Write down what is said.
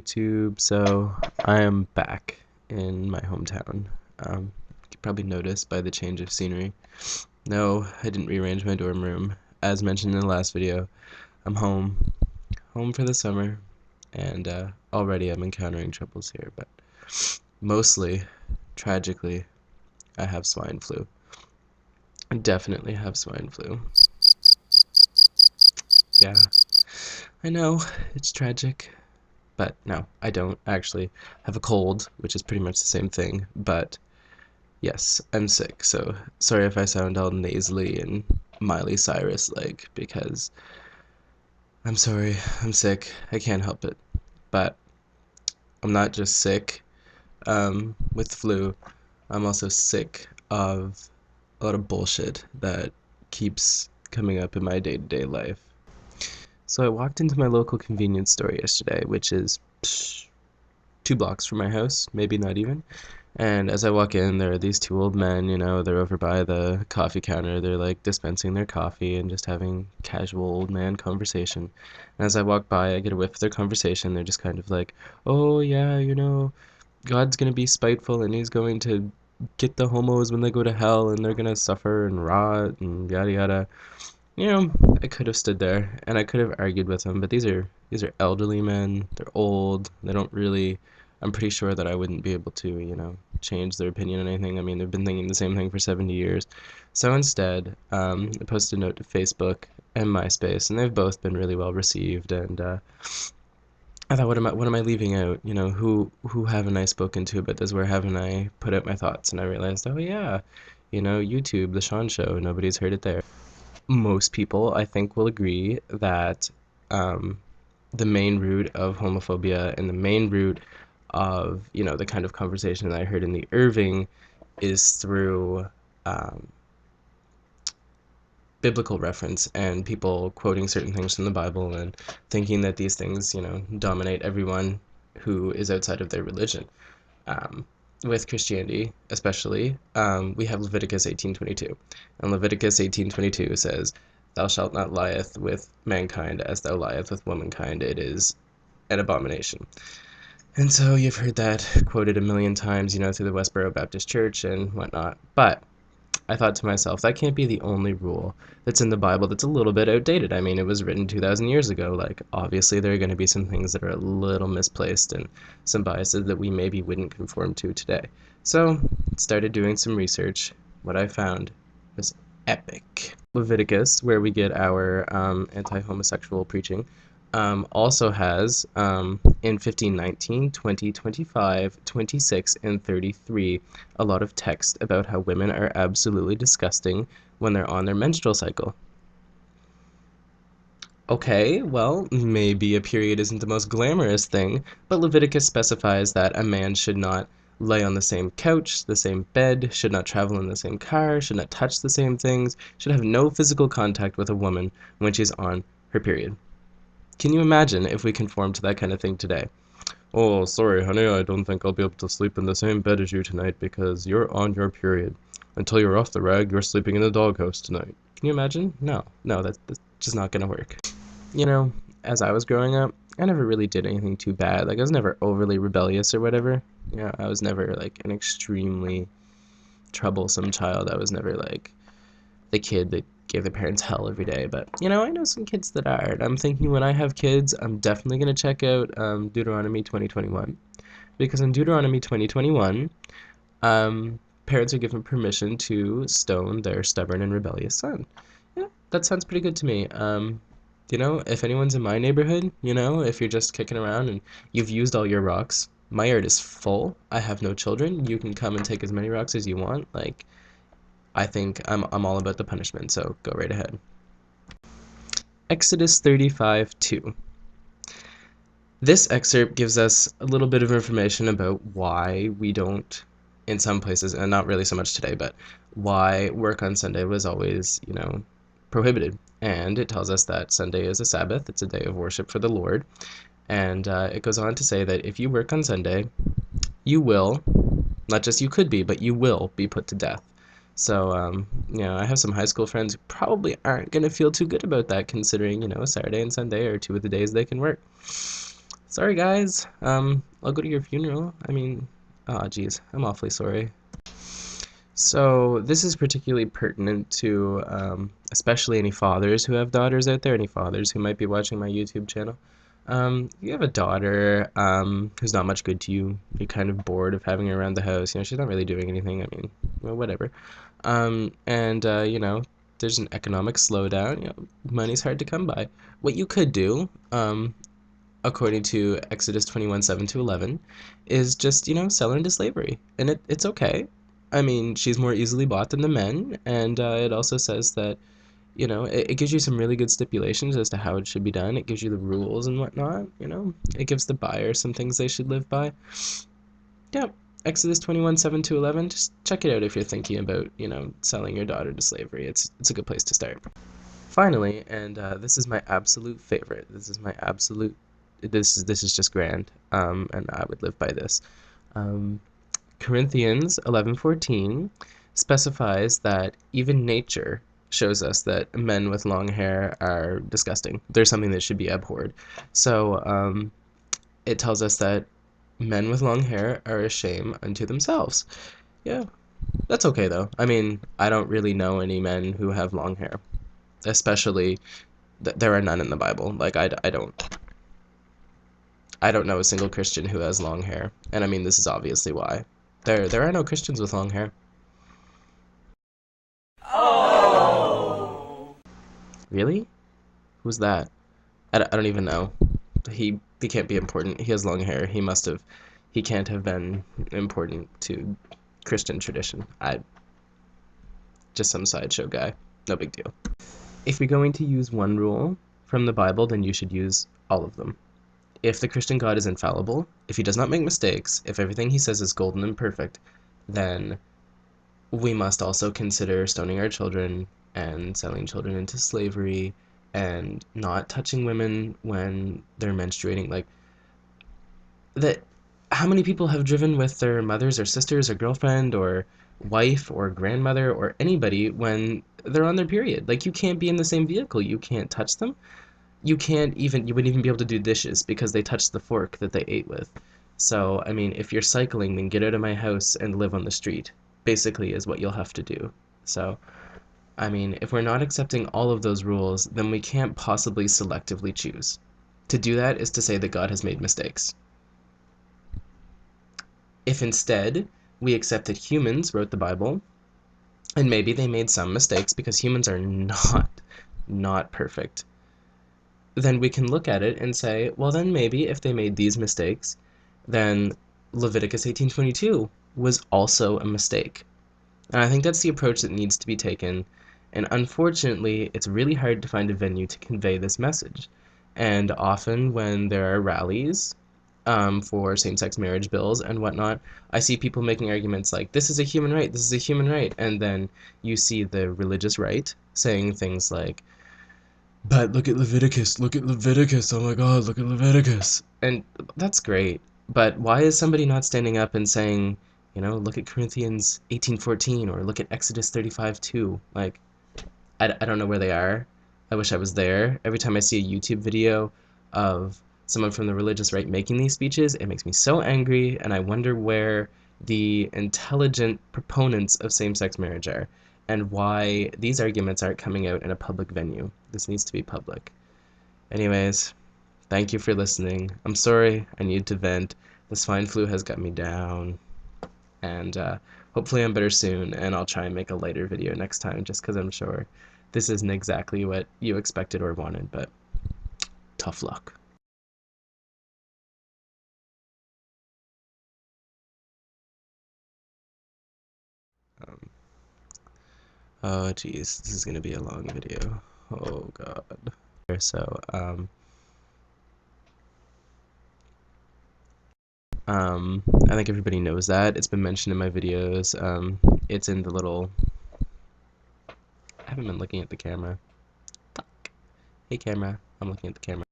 YouTube. So I am back in my hometown. You can probably notice by the change of scenery. No, I didn't rearrange my dorm room. As mentioned in the last video, I'm home for the summer, and already I'm encountering troubles here, but mostly, tragically, I have swine flu. I definitely have swine flu. Yeah, I know, it's tragic. But no, I don't actually have a cold, which is pretty much the same thing. But yes, I'm sick, so sorry if I sound all nasally and Miley Cyrus-like, because I'm sorry, I'm sick. I can't help it. But I'm not just sick with flu, I'm also sick of a lot of bullshit that keeps coming up in my day-to-day life. So I walked into my local convenience store yesterday, which is 2 blocks from my house, maybe not even. And as I walk in, there are these two old men, they're over by the coffee counter. They're like dispensing their coffee and just having casual old man conversation. And as I walk by, I get a whiff of their conversation. They're just kind of like, oh, yeah, God's gonna be spiteful and he's going to get the homos when they go to hell and they're gonna suffer and rot and yada yada. I could have stood there and I could have argued with them, but these are elderly men. They're old. They don't really. I'm pretty sure that I wouldn't be able to, change their opinion on anything. I mean, they've been thinking the same thing for 70 years. So instead, I posted a note to Facebook and MySpace, and they've both been really well received. And I thought, what am I leaving out? Who haven't I spoken to about this? Where haven't I put out my thoughts? And I realized, oh yeah, YouTube, the Sean Show. Nobody's heard it there. Most people, I think, will agree that um, the main root of homophobia and the main root of, the kind of conversation that I heard in the Irving is through um, biblical reference and people quoting certain things from the Bible and thinking that these things, dominate everyone who is outside of their religion. Um, with Christianity, especially, we have Leviticus 18:22, and Leviticus 18:22 says, "Thou shalt not lieth with mankind as thou lieth with womankind; it is an abomination." And so you've heard that quoted a million times, through the Westboro Baptist Church and whatnot. But I thought to myself, that can't be the only rule that's in the Bible that's a little bit outdated. I mean, it was written 2,000 years ago. Like, obviously, there are going to be some things that are a little misplaced and some biases that we maybe wouldn't conform to today. So, started doing some research. What I found was epic. Leviticus, where we get our anti-homosexual preaching, also has in 1519, 20, 25, 26, and 33 a lot of text about how women are absolutely disgusting when they're on their menstrual cycle. Okay, well, maybe a period isn't the most glamorous thing, but Leviticus specifies that a man should not lay on the same couch, the same bed, should not travel in the same car, should not touch the same things, should have no physical contact with a woman when she's on her period. Can you imagine if we conformed to that kind of thing today? Oh, sorry, honey, I don't think I'll be able to sleep in the same bed as you tonight because you're on your period. Until you're off the rag, you're sleeping in the doghouse tonight. Can you imagine? No, that's just not gonna work. As I was growing up, I never really did anything too bad. Like, I was never overly rebellious or whatever. I was never, like, an extremely troublesome child. I was never, like, the kid that gave their parents hell every day. But, I know some kids that are. And I'm thinking when I have kids, I'm definitely going to check out Deuteronomy 2021. Because in Deuteronomy 2021, parents are given permission to stone their stubborn and rebellious son. Yeah, that sounds pretty good to me. If anyone's in my neighborhood, if you're just kicking around and you've used all your rocks, my yard is full. I have no children. You can come and take as many rocks as you want. Like, I think I'm all about the punishment, so go right ahead. Exodus 35:2. This excerpt gives us a little bit of information about why we don't, in some places, and not really so much today, but why work on Sunday was always, prohibited. And it tells us that Sunday is a Sabbath, it's a day of worship for the Lord. And it goes on to say that if you work on Sunday, you will, not just you could be, but you will be put to death. So, I have some high school friends who probably aren't going to feel too good about that, considering, Saturday and Sunday are two of the days they can work. Sorry, guys. I'll go to your funeral. I mean, oh, geez, I'm awfully sorry. So this is particularly pertinent to especially any fathers who have daughters out there, any fathers who might be watching my YouTube channel. You have a daughter who's not much good to you. You're kind of bored of having her around the house. You know, she's not really doing anything. I mean, well, whatever. You know, there's an economic slowdown. You know, money's hard to come by. What you could do, according to Exodus 21, 7 to 11, is just, you know, sell her into slavery. And it's okay. I mean, she's more easily bought than the men, and it also says that, you know, it gives you some really good stipulations as to how it should be done. It gives you the rules and whatnot, you know. It gives the buyer some things they should live by. Yeah, Exodus 21, 7 to 11, just check it out if you're thinking about, you know, selling your daughter to slavery. It's a good place to start. Finally, and this is my absolute favorite. This is just grand, and I would live by this. Um, Corinthians 11:14 specifies that even nature shows us that men with long hair are disgusting. They're something that should be abhorred. So it tells us that men with long hair are a shame unto themselves. Yeah, that's okay though. I mean, I don't really know any men who have long hair, especially there are none in the Bible. Like I don't know a single Christian who has long hair, and I mean this is obviously why. There are no Christians with long hair. Oh! Really? Who's that? I don't even know. He can't be important. He has long hair. He can't have been important to Christian tradition. I just some sideshow guy. No big deal. If you're going to use one rule from the Bible, then you should use all of them. If the Christian God is infallible, if he does not make mistakes, if everything he says is golden and perfect, then we must also consider stoning our children and selling children into slavery and not touching women when they're menstruating. Like that, how many people have driven with their mothers or sisters or girlfriend or wife or grandmother or anybody when they're on their period? Like you can't be in the same vehicle. You can't touch them. You wouldn't even be able to do dishes because they touched the fork that they ate with. So, I mean, if you're cycling, then get out of my house and live on the street, basically, is what you'll have to do. So, I mean, if we're not accepting all of those rules, then we can't possibly selectively choose. To do that is to say that God has made mistakes. If instead we accept that humans wrote the Bible, and maybe they made some mistakes because humans are not perfect, then we can look at it and say, well, then maybe if they made these mistakes, then Leviticus 18:22 was also a mistake. And I think that's the approach that needs to be taken. And unfortunately, it's really hard to find a venue to convey this message. And often, when there are rallies for same sex marriage bills and whatnot, I see people making arguments like, this is a human right, this is a human right. And then you see the religious right saying things like, but look at Leviticus, oh my God, look at Leviticus. And that's great. But why is somebody not standing up and saying, you know, look at Corinthians 18:14 or look at Exodus 35:2? Like, I don't know where they are. I wish I was there. Every time I see a YouTube video of someone from the religious right making these speeches, it makes me so angry, and I wonder where the intelligent proponents of same-sex marriage are, and why these arguments aren't coming out in a public venue. This needs to be public. Anyways, thank you for listening. I'm sorry, I need to vent. The swine flu has got me down, and hopefully I'm better soon, and I'll try and make a lighter video next time, just because I'm sure this isn't exactly what you expected or wanted, but tough luck. Um, oh geez, this is gonna be a long video. Oh God. So, I think everybody knows that. It's been mentioned in my videos. It's in the little... I haven't been looking at the camera. Fuck. Hey camera, I'm looking at the camera.